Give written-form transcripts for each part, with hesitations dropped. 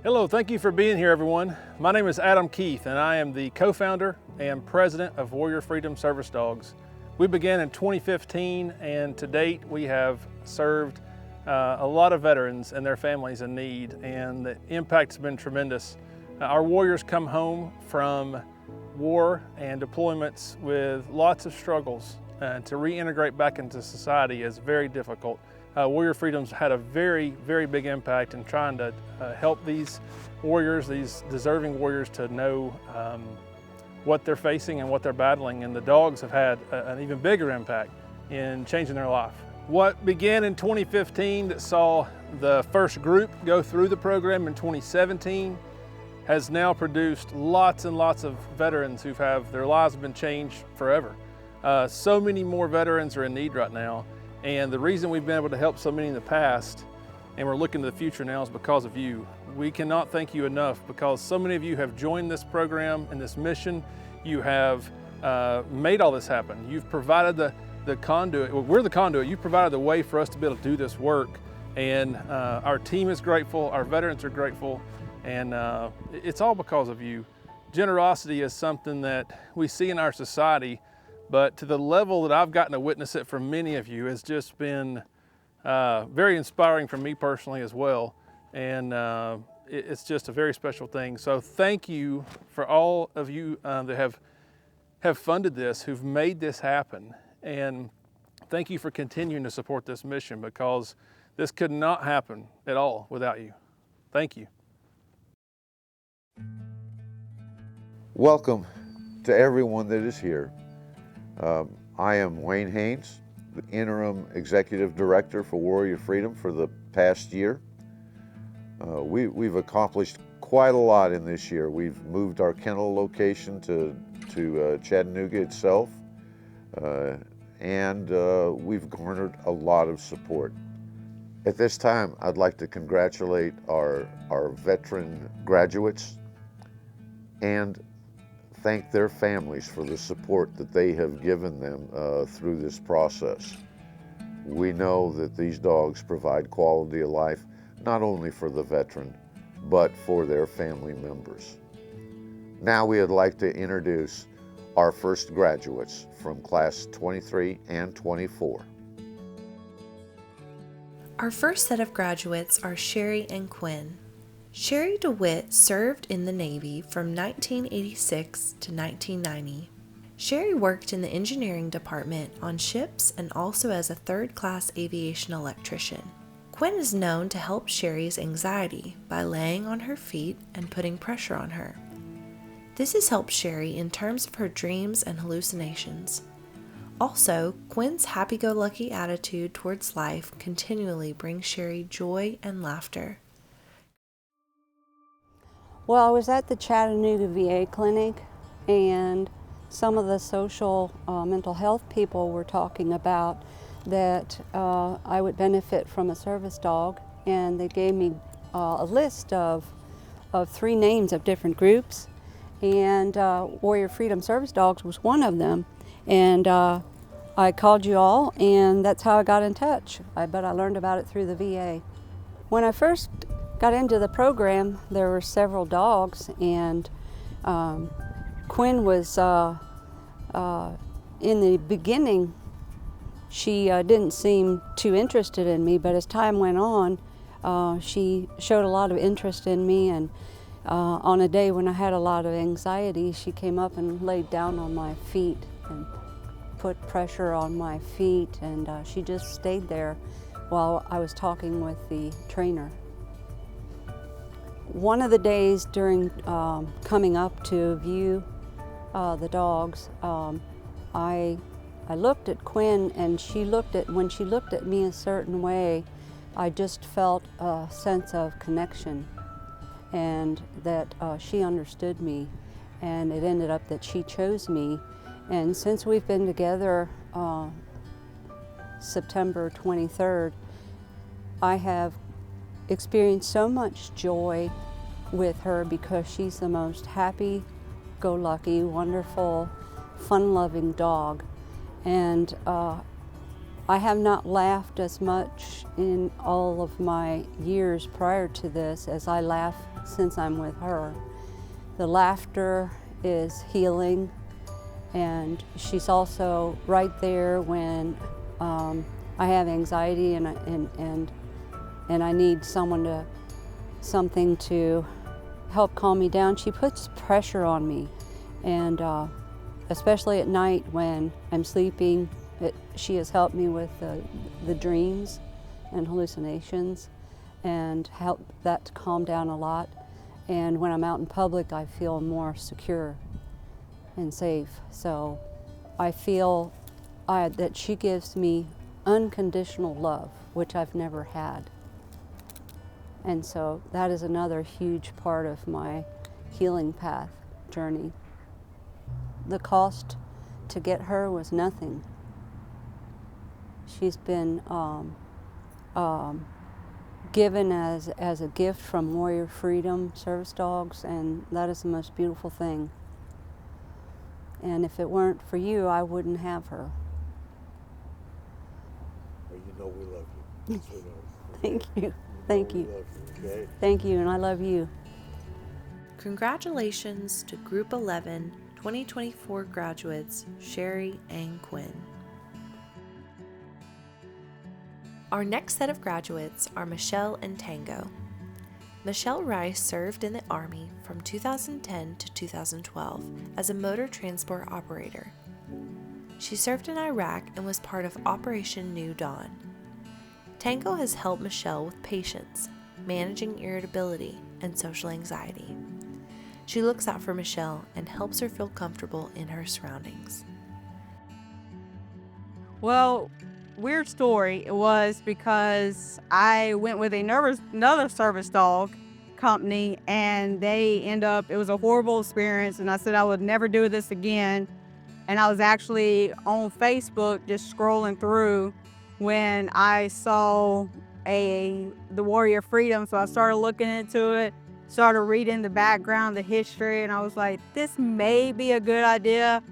Hello, thank you for being here, everyone. My name is Adam Keith, and I am the co-founder and president of WFSD Service Dogs. We began in 2015, and to date we have served a lot of veterans and their families in need, and the impact's been tremendous. Our warriors come home from war and deployments with lots of struggles, and to reintegrate back into society is very difficult. Warrior Freedom's had a very, very big impact in trying to help these warriors, these deserving warriors, to know what they're facing and what they're battling, and the dogs have had an even bigger impact in changing their life. What began in 2015 that saw the first group go through the program in 2017 has now produced lots and lots of veterans who've have their lives been changed forever. So many more veterans are in need right now. And the reason we've been able to help so many in the past, and we're looking to the future now, is because of you. We cannot thank you enough, because so many of you have joined this program and this mission. You have made all this happen. You've provided the conduit. Well, we're the conduit. You've provided the way for us to be able to do this work. And our team is grateful, our veterans are grateful, and it's all because of you. Generosity is something that we see in our society, but to the level that I've gotten to witness it from many of you has just been very inspiring for me personally as well. And it's just a very special thing. So thank you for all of you that have funded this, who've made this happen. And thank you for continuing to support this mission, because this could not happen at all without you. Thank you. Welcome to everyone that is here. I am Wayne Haynes, the Interim Executive Director for Warrior Freedom for the past year. We've accomplished quite a lot in this year. We've moved our kennel location to Chattanooga itself, and we've garnered a lot of support. At this time, I'd like to congratulate our veteran graduates and thank their families for the support that they have given them through this process. We know that these dogs provide quality of life, not only for the veteran, but for their family members. Now we would like to introduce our first graduates from class 23 and 24. Our first set of graduates are Sherry and Quinn. Sherry DeWitt served in the Navy from 1986 to 1990. Sherry worked in the engineering department on ships and also as a third-class aviation electrician. Quinn is known to help Sherry's anxiety by laying on her feet and putting pressure on her. This has helped Sherry in terms of her dreams and hallucinations. Also, Quinn's happy-go-lucky attitude towards life continually brings Sherry joy and laughter. Well, I was at the Chattanooga VA clinic, and some of the social mental health people were talking about that I would benefit from a service dog, and they gave me a list of 3 names of different groups, and Warrior Freedom Service Dogs was one of them. And I called you all, and that's how I got in touch. But I learned about it through the VA. When I first got into the program, there were several dogs, and Quinn was, in the beginning, she didn't seem too interested in me, but as time went on, she showed a lot of interest in me, and on a day when I had a lot of anxiety, she came up and laid down on my feet and put pressure on my feet, and she just stayed there while I was talking with the trainer. One of the days during coming up to view the dogs, I I looked at Quinn, and when she looked at me a certain way, I just felt a sense of connection, and that she understood me, and it ended up that she chose me. And since we've been together September 23rd, I have experienced so much joy with her because she's the most happy-go-lucky, wonderful, fun-loving dog. And I have not laughed as much in all of my years prior to this as I laugh since I'm with her. The laughter is healing, and she's also right there when I have anxiety and I need something to help calm me down. She puts pressure on me, and especially at night when I'm sleeping, she has helped me with the dreams and hallucinations, and helped that to calm down a lot. And when I'm out in public, I feel more secure and safe. So I feel that she gives me unconditional love, which I've never had. And so that is another huge part of my healing path journey. The cost to get her was nothing. She's been given as a gift from Warrior Freedom Service Dogs, and that is the most beautiful thing. And if it weren't for you, I wouldn't have her. Well, you know we love you. So, Thank you. Thank you. We love you, okay? Thank you, and I love you. Congratulations to Group 11 2024 graduates Sherry and Quinn. Our next set of graduates are Michelle and Tango. Michelle Rice served in the Army from 2010 to 2012 as a motor transport operator. She served in Iraq and was part of Operation New Dawn. Tango has helped Michelle with patience, managing irritability, and social anxiety. She looks out for Michelle and helps her feel comfortable in her surroundings. Well, weird story. It was because I went with another service dog company, and it was a horrible experience, and I said I would never do this again. And I was actually on Facebook just scrolling through when I saw the Warrior Freedom, so I started looking into it, started reading the background, the history, and I was like, this may be a good idea.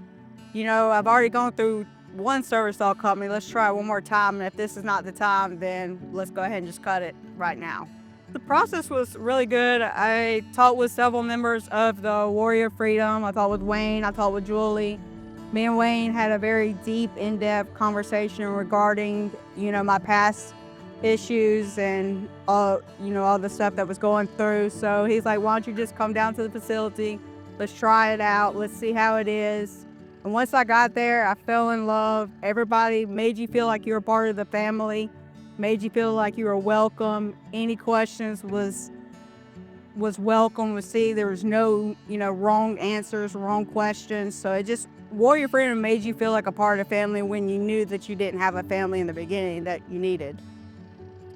You know, I've already gone through one service dog company, let's try it one more time, and if this is not the time, then let's go ahead and just cut it right now. The process was really good. I talked with several members of the Warrior Freedom. I talked with Wayne, I talked with Julie. Me and Wayne had a very deep, in-depth conversation regarding, my past issues and all the stuff that was going through. So he's like, why don't you just come down to the facility? Let's try it out. Let's see how it is. And once I got there, I fell in love. Everybody made you feel like you were part of the family, made you feel like you were welcome. Any questions was welcome. There was no, wrong answers, wrong questions. So Warrior Freedom made you feel like a part of the family when you knew that you didn't have a family in the beginning that you needed.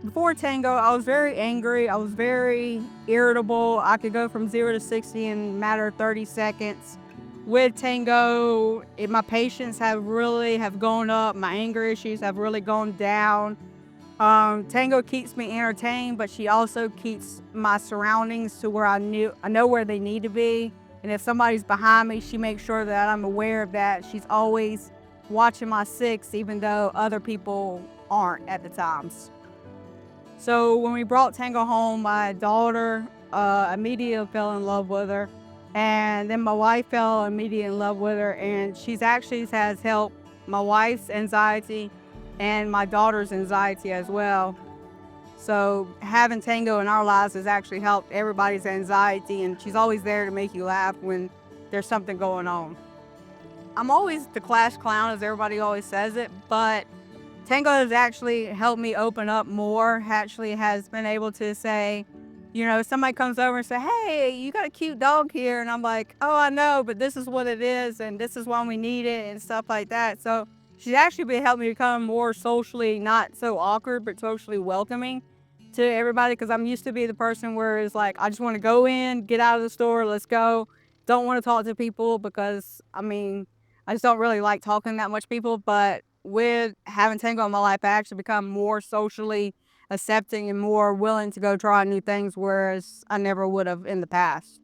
Before Tango, I was very angry. I was very irritable. I could go from 0 to 60 in a matter of 30 seconds. With Tango, my patience have gone up. My anger issues have really gone down. Tango keeps me entertained, but she also keeps my surroundings to where I know where they need to be. And if somebody's behind me, she makes sure that I'm aware of that. She's always watching my six, even though other people aren't at the times. So when we brought Tango home, my daughter immediately fell in love with her. And then my wife fell immediately in love with her. And she's actually has helped my wife's anxiety and my daughter's anxiety as well. So having Tango in our lives has actually helped everybody's anxiety, and she's always there to make you laugh when there's something going on. I'm always the class clown, as everybody always says it, but Tango has actually helped me open up more, actually has been able to say, somebody comes over and say, hey, you got a cute dog here. And I'm like, oh, I know, but this is what it is, and this is why we need it, and stuff like that. So she's actually been helping me become more socially, not so awkward, but socially welcoming to everybody, because I'm used to be the person where it's like, I just want to go in, get out of the store, let's go. Don't want to talk to people because, I mean, I just don't really like talking to that much people. But with having Tango in my life, I actually become more socially accepting and more willing to go try new things, whereas I never would have in the past.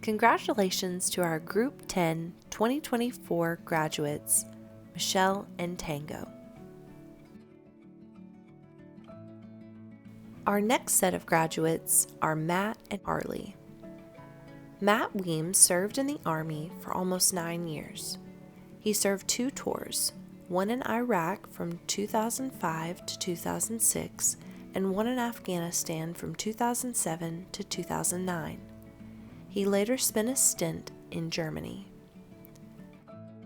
Congratulations to our Group 10 2024 graduates, Michelle and Tango. Our next set of graduates are Matt and Arlie. Matt Weems served in the Army for almost 9 years. He served 2 tours, one in Iraq from 2005 to 2006, and one in Afghanistan from 2007 to 2009. He later spent a stint in Germany.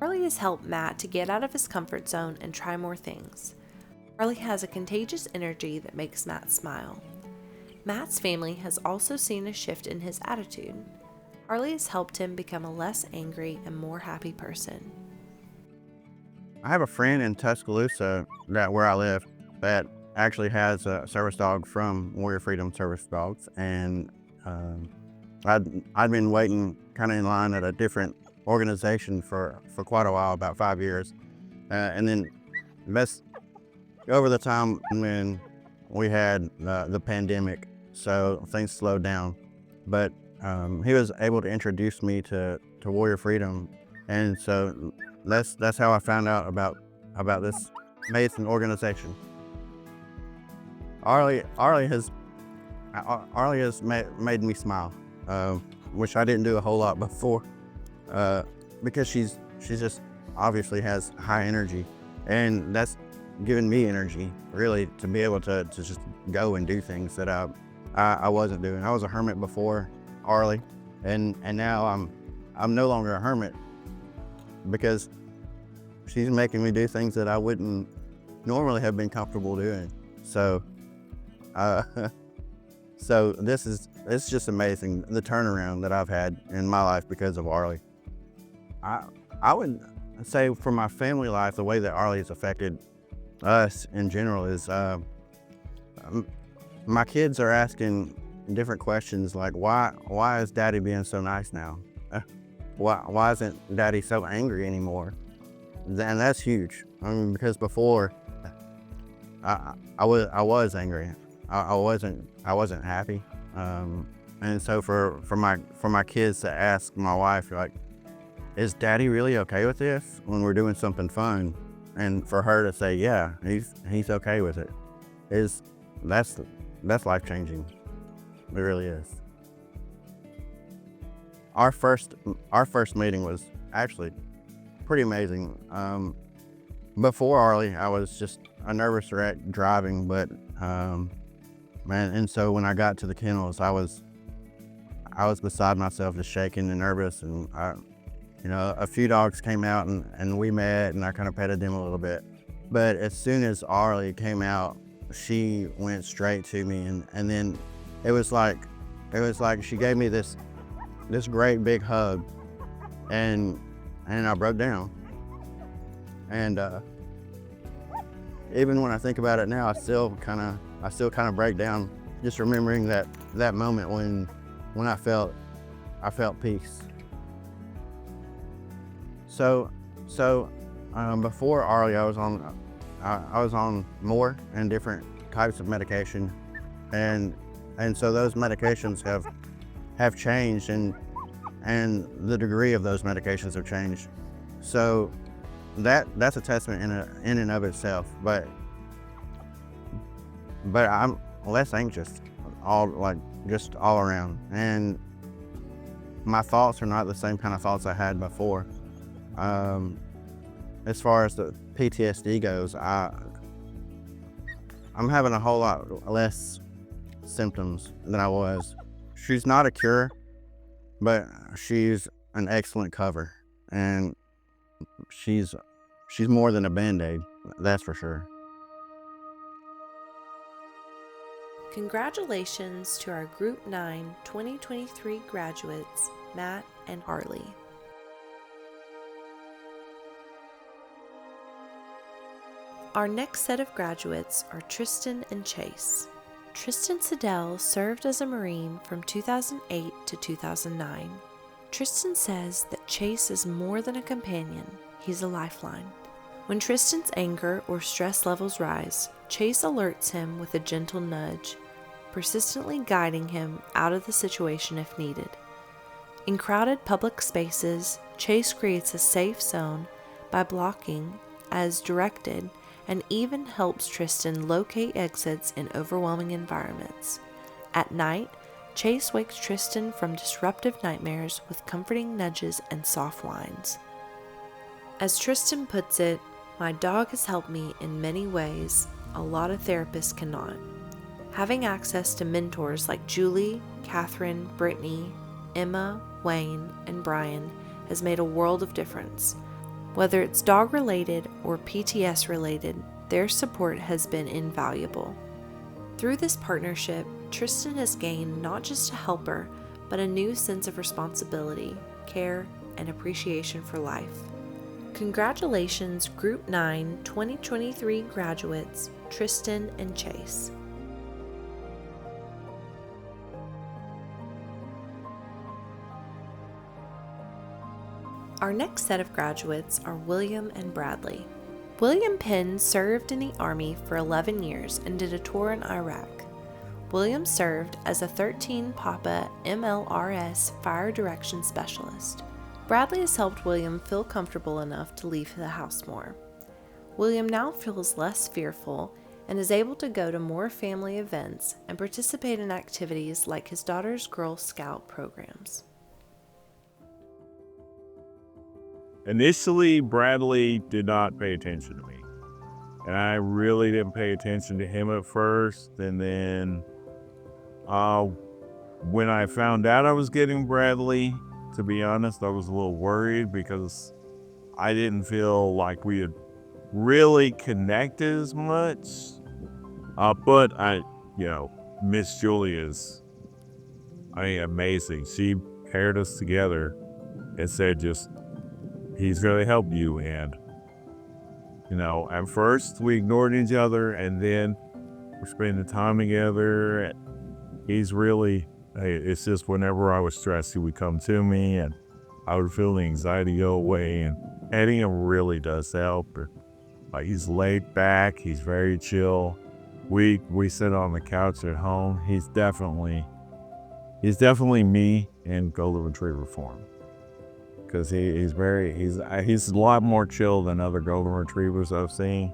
Arlie has helped Matt to get out of his comfort zone and try more things. Arlie has a contagious energy that makes Matt smile. Matt's family has also seen a shift in his attitude. Arlie has helped him become a less angry and more happy person. I have a friend in Tuscaloosa, where I live, that actually has a service dog from Warrior Freedom Service Dogs, and I'd been waiting kind of in line at a different organization for quite a while, about 5 years, and then over the time when we had the pandemic, so things slowed down, but he was able to introduce me to Warrior Freedom, and so that's how I found out about this amazing organization. Arlie has made me smile, which I didn't do a whole lot before, because she's just obviously has high energy, and that's given me energy really to be able to just go and do things that I wasn't doing. I was a hermit before Arlie, and now I'm no longer a hermit because she's making me do things that I wouldn't normally have been comfortable doing. So so it's just amazing, the turnaround that I've had in my life because of Arlie. I would say for my family life, the way that Arlie has affected us in general is my kids are asking different questions like, why is Daddy being so nice now? Why isn't Daddy so angry anymore? And that's huge. I mean, because before I was angry. I wasn't happy. And so for my kids to ask my wife, like, is Daddy really okay with this when we're doing something fun? And for her to say, yeah, he's okay with it, that's life-changing. It really is. Our first meeting was actually pretty amazing. Before Arlie, I was just a nervous wreck driving, but and so when I got to the kennels, I was beside myself, just shaking and nervous, and a few dogs came out and we met, and I kind of petted them a little bit. But as soon as Arlie came out, she went straight to me, and then it was like she gave me this great big hug, and I broke down. And even when I think about it now, I still kind of break down, just remembering that moment when I felt peace. So before Arlie, I was on more and different types of medication, and so those medications have changed, and the degree of those medications have changed. So that's a testament in and of itself. But I'm less anxious, just all around, and my thoughts are not the same kind of thoughts I had before. As far as the PTSD goes, I'm having a whole lot less symptoms than I was. She's not a cure, but she's an excellent cover, and she's more than a Band-Aid, that's for sure. Congratulations to our Group 9 2023 graduates, Matt and Harley. Our next set of graduates are Tristan and Chase. Tristan Siddell served as a Marine from 2008 to 2009. Tristan says that Chase is more than a companion, he's a lifeline. When Tristan's anger or stress levels rise, Chase alerts him with a gentle nudge, persistently guiding him out of the situation if needed. In crowded public spaces, Chase creates a safe zone by blocking as directed and even helps Tristan locate exits in overwhelming environments. At night, Chase wakes Tristan from disruptive nightmares with comforting nudges and soft whines. As Tristan puts it, "My dog has helped me in many ways a lot of therapists cannot." Having access to mentors like Julie, Catherine, Brittany, Emma, Wayne, and Brian has made a world of difference. Whether it's dog-related or PTS-related, their support has been invaluable. Through this partnership, Tristan has gained not just a helper, but a new sense of responsibility, care, and appreciation for life. Congratulations, Group 9 2023 graduates, Tristan and Chase. Our next set of graduates are William and Bradley. William Penn served in the Army for 11 years and did a tour in Iraq. William served as a 13 Papa MLRS Fire Direction Specialist. Bradley has helped William feel comfortable enough to leave the house more. William now feels less fearful and is able to go to more family events and participate in activities like his daughter's Girl Scout programs. Initially, Bradley did not pay attention to me. And I really didn't pay attention to him at first. And then when I found out I was getting Bradley, to be honest, I was a little worried because I didn't feel like we had really connected as much. But Miss Julie is, amazing. She paired us together and said he's going to help you. And, at first we ignored each other, and then we're spending time together. And he's really, it's just whenever I was stressed, he would come to me and I would feel the anxiety go away. And petting him really does help. He's laid back. He's very chill. We sit on the couch at home. He's definitely me in golden retriever form. Because he's a lot more chill than other golden retrievers I've seen,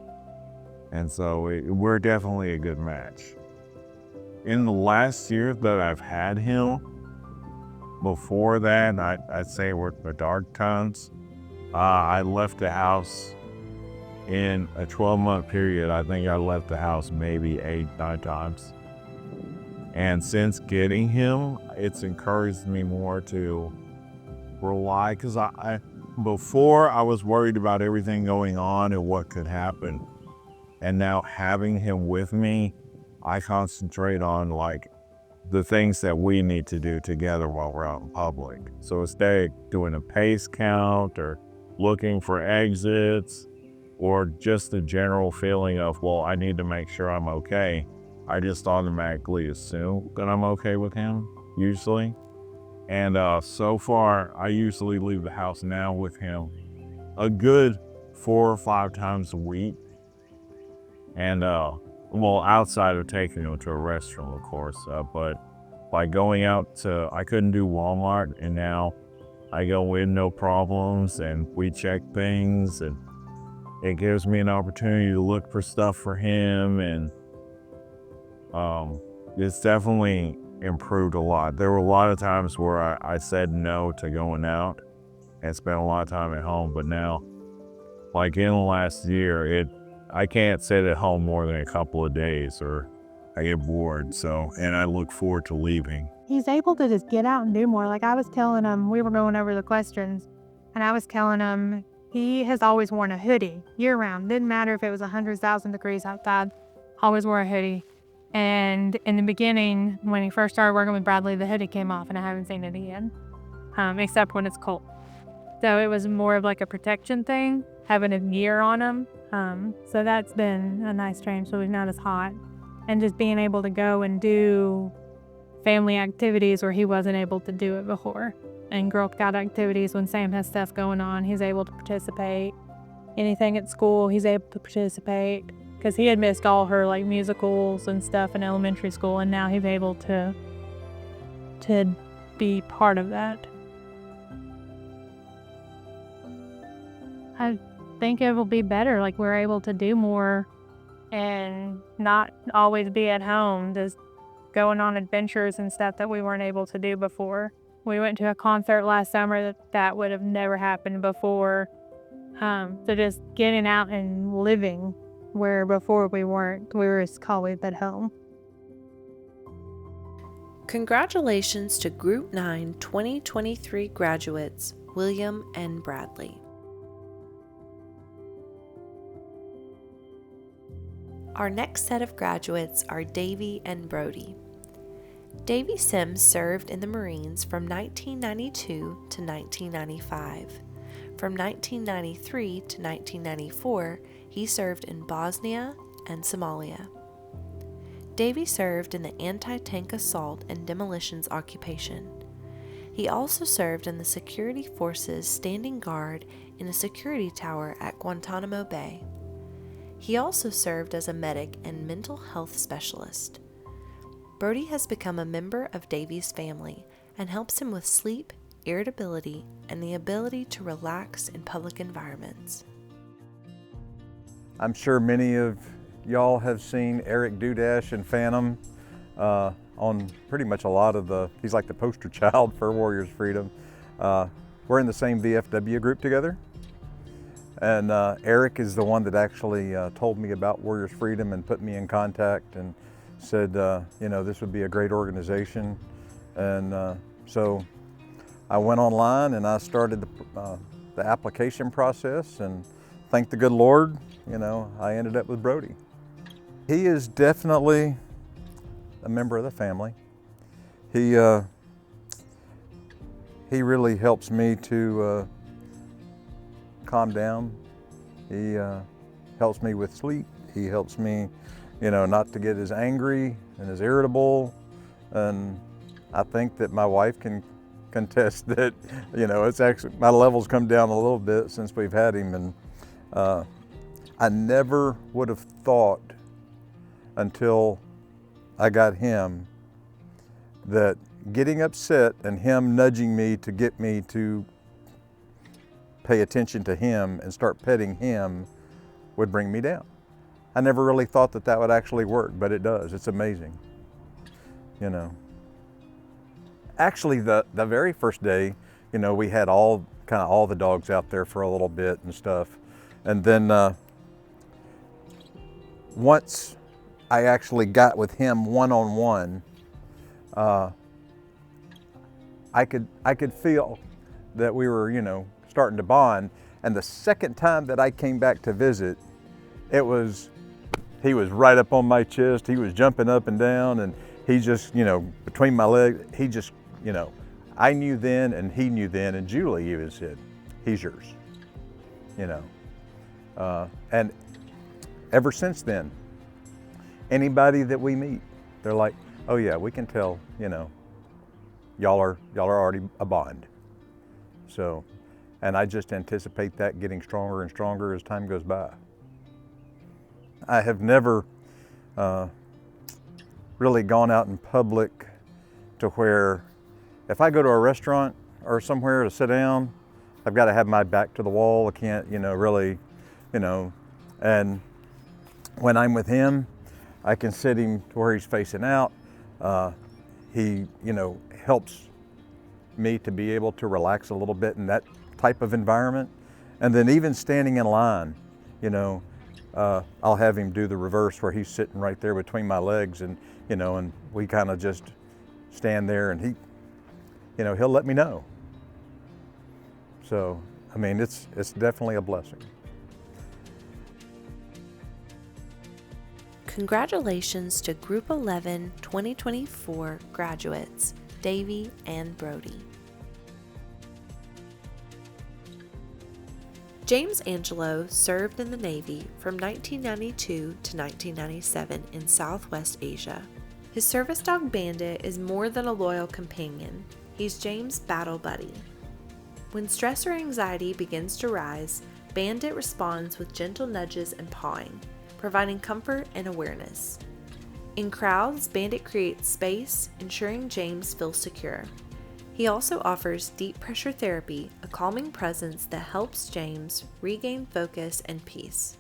and so we're definitely a good match. In the last year that I've had him, before that, I'd say we're the dark times. I left the house in a 12-month period. I think I left the house maybe 8-9 times, and since getting him, it's encouraged me more to rely, because before I was worried about everything going on and what could happen, and now having him with me, I concentrate on the things that we need to do together while we're out in public. So instead of doing a pace count or looking for exits or just the general feeling of, I need to make sure I'm okay, I just automatically assume that I'm okay with him, usually. And so far, I usually leave the house now with him a good 4 or 5 times a week. And, outside of taking him to a restaurant, of course, but by going out to, I couldn't do Walmart, and now I go in no problems, and we check things, and it gives me an opportunity to look for stuff for him, and it's definitely improved a lot. There were a lot of times where I said no to going out and spent a lot of time at home, but now, in the last year, I can't sit at home more than a couple of days or I get bored, and I look forward to leaving. He's able to just get out and do more. I was telling him, we were going over the questions, and I was telling him he has always worn a hoodie year round. Didn't matter if it was 100,000 degrees outside, always wore a hoodie. And in the beginning, when he first started working with Bradley, the hoodie came off, and I haven't seen it again. except when it's cold. So it was more of like a protection thing, having a gear on them. So that's been a nice change, so it's not as hot. And just being able to go and do family activities where he wasn't able to do it before. And Girl Scout activities, when Sam has stuff going on, he's able to participate. Anything at school, he's able to participate. Because he had missed all her like musicals and stuff in elementary school, and now he's able to be part of that. I think it will be better, like we're able to do more and not always be at home, just going on adventures and stuff that we weren't able to do before. We went to a concert last summer that would have never happened before. So just getting out and living where before we weren't. We were just always at home. Congratulations to Group 9 2023 graduates, William and Bradley. Our next set of graduates are Davy and Brody. Davy Sims served in the Marines from 1992 to 1995. From 1993 to 1994, he served in Bosnia and Somalia. Davy served in the anti-tank assault and demolitions occupation. He also served in the security forces standing guard in a security tower at Guantanamo Bay. He also served as a medic and mental health specialist. Brody has become a member of Davy's family and helps him with sleep, irritability, and the ability to relax in public environments. I'm sure many of y'all have seen Eric Dudash and Phantom on pretty much a lot of he's like the poster child for Warriors Freedom. We're in the same VFW group together. And Eric is the one that actually told me about Warriors Freedom and put me in contact and said, you know, this would be a great organization. And so I went online and I started the application process, and thank the good Lord, you know, I ended up with Brody. He is definitely a member of the family. He really helps me to calm down. He helps me with sleep. He helps me, you know, not to get as angry and as irritable. And I think that my wife can contest that, you know, it's actually, my levels come down a little bit since we've had him. And I never would have thought until I got him that getting upset and him nudging me to get me to pay attention to him and start petting him would bring me down. I never really thought that that would actually work, but it does. It's amazing, you know. Actually, the very first day, you know, we had all the dogs out there for a little bit and stuff. And then once I actually got with him one-on-one, I could feel that we were, you know, starting to bond. And the second time that I came back to visit, he was right up on my chest. He was jumping up and down, and he just, you know, between my legs, he just, you know, I knew then and he knew then, and Julie even said, he's yours, you know. And ever since then, anybody that we meet, they're like, oh yeah, we can tell, you know, y'all are already a bond. So, and I just anticipate that getting stronger and stronger as time goes by. I have never really gone out in public to where if I go to a restaurant or somewhere to sit down, I've got to have my back to the wall. I can't, you know, really, you know, and when I'm with him, I can sit him to where he's facing out. He, you know, helps me to be able to relax a little bit in that type of environment. And then even standing in line, you know, I'll have him do the reverse where he's sitting right there between my legs, and, you know, and we kind of just stand there, and he, you know, he'll let me know. So, I mean, it's definitely a blessing. Congratulations to Group 11 2024 graduates, Davy and Brody. James Angelo served in the Navy from 1992 to 1997 in Southwest Asia. His service dog Bandit is more than a loyal companion. He's James' battle buddy. When stress or anxiety begins to rise, Bandit responds with gentle nudges and pawing, providing comfort and awareness. In crowds, Bandit creates space, ensuring James feels secure. He also offers deep pressure therapy, a calming presence that helps James regain focus and peace.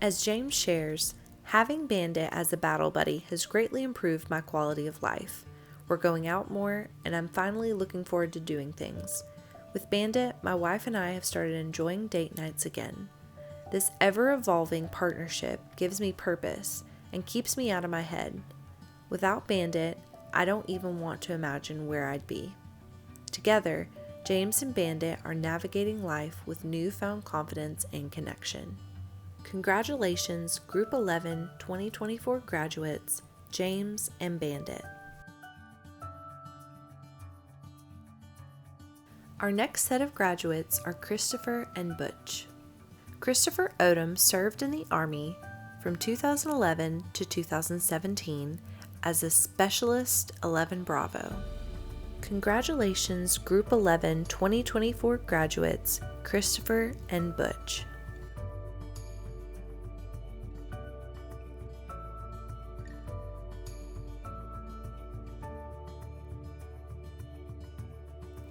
As James shares, having Bandit as a battle buddy has greatly improved my quality of life. We're going out more, and I'm finally looking forward to doing things. With Bandit, my wife and I have started enjoying date nights again. This ever-evolving partnership gives me purpose and keeps me out of my head. Without Bandit, I don't even want to imagine where I'd be. Together, James and Bandit are navigating life with newfound confidence and connection. Congratulations, Group 11 2024 graduates, James and Bandit. Our next set of graduates are Christopher and Butch. Christopher Odom served in the Army from 2011 to 2017 as a Specialist 11 Bravo. Congratulations, Group 11 2024 graduates, Christopher and Butch.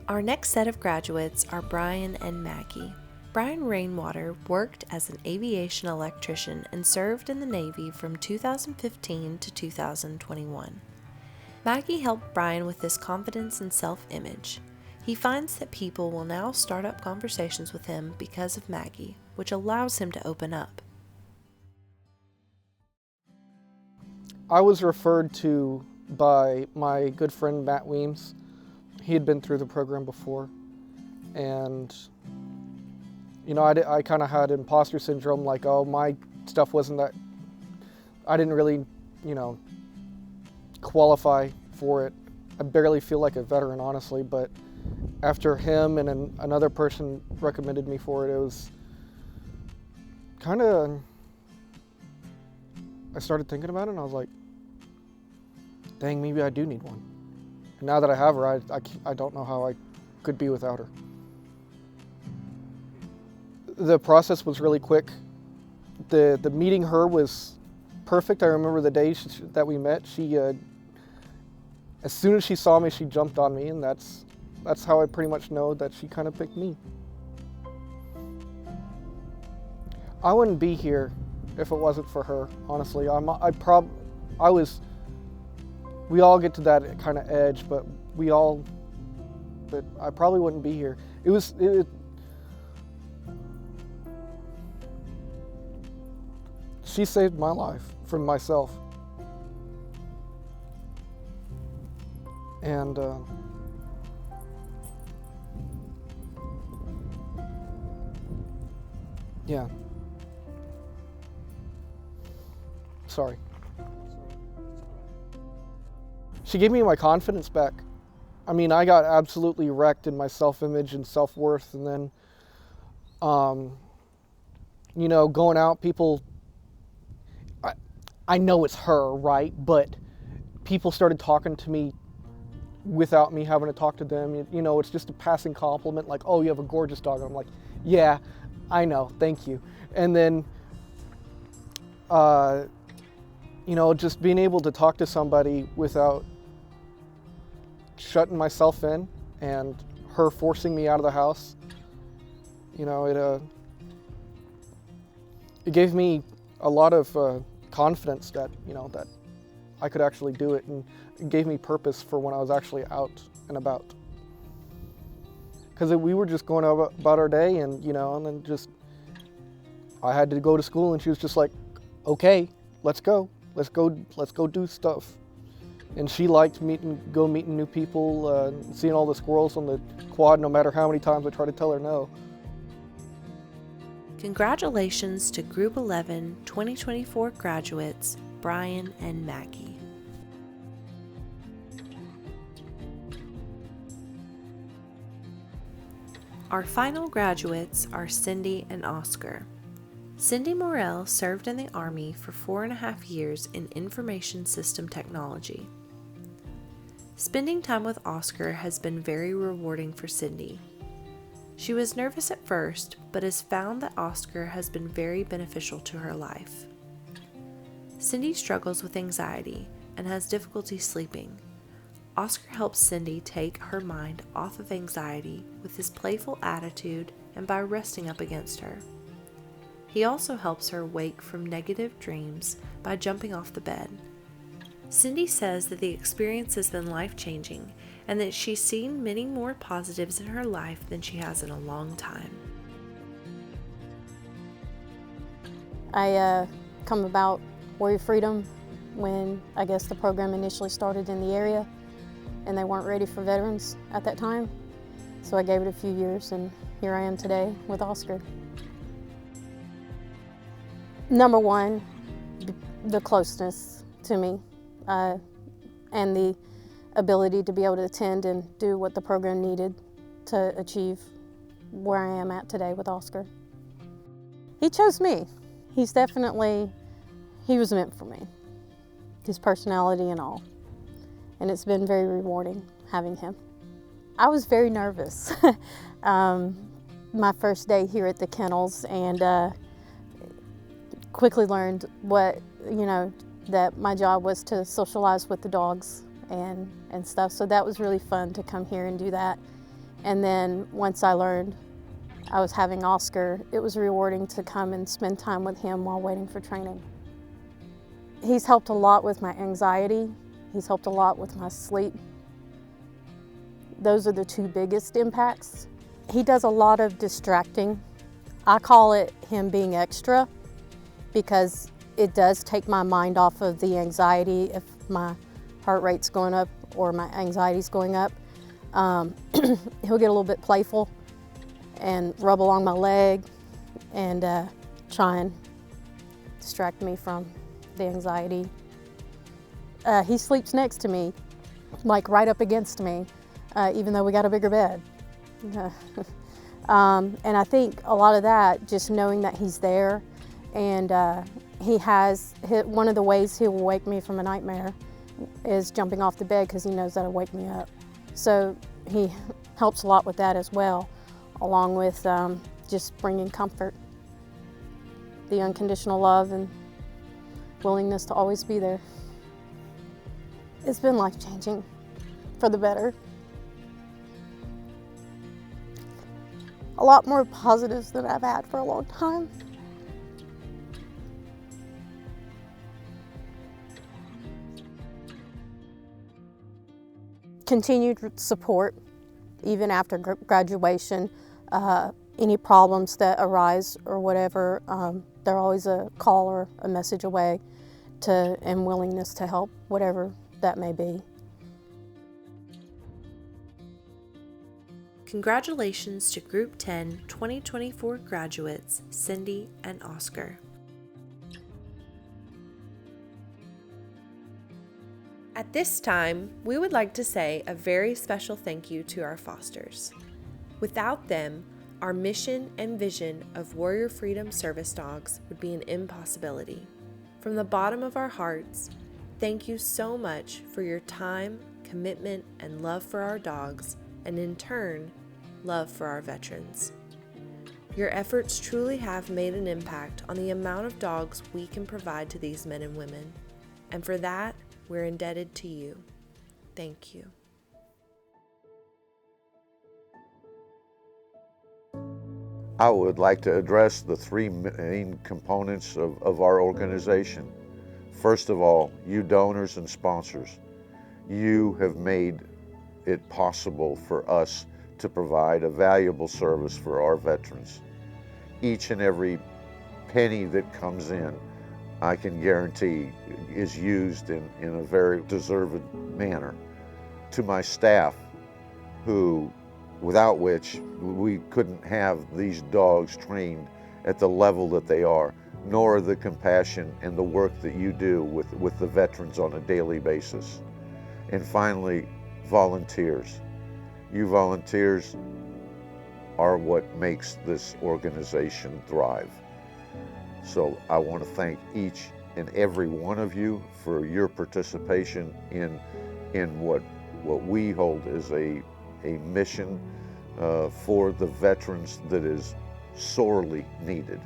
Our next set of graduates are Brian and Maggie. Brian Rainwater worked as an aviation electrician and served in the Navy from 2015 to 2021. Maggie helped Brian with his confidence and self-image. He finds that people will now start up conversations with him because of Maggie, which allows him to open up. I was referred to by my good friend Matt Weems. He had been through the program before, and I kind of had imposter syndrome, like, oh, my stuff wasn't that, I didn't really, qualify for it. I barely feel like a veteran, honestly, but after him and another person recommended me for it, it was kind of, I started thinking about it and I was like, dang, maybe I do need one. And now that I have her, I don't know how I could be without her. The process was really quick. The meeting her was perfect. I remember the day that we met. She, as soon as she saw me, she jumped on me, and that's how I pretty much know that she kind of picked me. I wouldn't be here if it wasn't for her, honestly. We all get to that kind of edge, but I probably wouldn't be here. She saved my life from myself. And yeah. Sorry. She gave me my confidence back. I mean, I got absolutely wrecked in my self-image and self-worth, and then, going out, people, I know it's her, right? But people started talking to me without me having to talk to them. It's just a passing compliment, like, oh, you have a gorgeous dog. And I'm like, yeah, I know, thank you. And then, just being able to talk to somebody without shutting myself in and her forcing me out of the house, it gave me a lot of confidence that, that I could actually do it, and it gave me purpose for when I was actually out and about. Because we were just going about our day, and and then just, I had to go to school, and she was just like, okay, let's go do stuff. And she liked meeting new people, seeing all the squirrels on the quad, no matter how many times I try to tell her no. Congratulations to Group 11 2024 graduates, Brian and Maggie. Our final graduates are Cindy and Oscar. Cindy Morell served in the Army for 4.5 years in information system technology. Spending time with Oscar has been very rewarding for Cindy. She was nervous at first, but has found that Oscar has been very beneficial to her life. Cindy struggles with anxiety and has difficulty sleeping. Oscar helps Cindy take her mind off of anxiety with his playful attitude and by resting up against her. He also helps her wake from negative dreams by jumping off the bed. Cindy says that the experience has been life-changing and that she's seen many more positives in her life than she has in a long time. I come about Warrior Freedom when I guess the program initially started in the area and they weren't ready for veterans at that time. So I gave it a few years and here I am today with Oscar. Number one, the closeness to me and the ability to be able to attend and do what the program needed to achieve where I am at today with Oscar. He chose me. He was meant for me, his personality and all. And it's been very rewarding having him. I was very nervous my first day here at the kennels and quickly learned that my job was to socialize with the dogs and stuff. So that was really fun to come here and do that. And then once I learned I was having Oscar, it was rewarding to come and spend time with him while waiting for training. He's helped a lot with my anxiety. He's helped a lot with my sleep. Those are the two biggest impacts. He does a lot of distracting. I call it him being extra because it does take my mind off of the anxiety if my heart rate's going up or my anxiety's going up. He'll get a little bit playful and rub along my leg and try and distract me from the anxiety. He sleeps next to me, like right up against me, even though we got a bigger bed. And I think a lot of that, just knowing that he's there, and one of the ways he will wake me from a nightmare is jumping off the bed because he knows that'll wake me up. So he helps a lot with that as well, along with just bringing comfort, the unconditional love and willingness to always be there. It's been life-changing for the better. A lot more positives than I've had for a long time. Continued support, even after graduation. Any problems that arise or whatever, they're always a call or a message away and willingness to help, whatever that may be. Congratulations to Group 10 2024 graduates, Cindy and Oscar. At this time, we would like to say a very special thank you to our fosters. Without them, our mission and vision of Warrior Freedom Service Dogs would be an impossibility. From the bottom of our hearts, thank you so much for your time, commitment, and love for our dogs, and in turn, love for our veterans. Your efforts truly have made an impact on the amount of dogs we can provide to these men and women, and for that, we're indebted to you. Thank you. I would like to address the three main components of our organization. First of all, you donors and sponsors. You have made it possible for us to provide a valuable service for our veterans. Each and every penny that comes in, I can guarantee, is used in a very deserved manner. To my staff, without which we couldn't have these dogs trained at the level that they are, nor the compassion and the work that you do with the veterans on a daily basis. And finally, volunteers. You volunteers are what makes this organization thrive. So I want to thank each and every one of you for your participation in what we hold as a mission for the veterans that is sorely needed.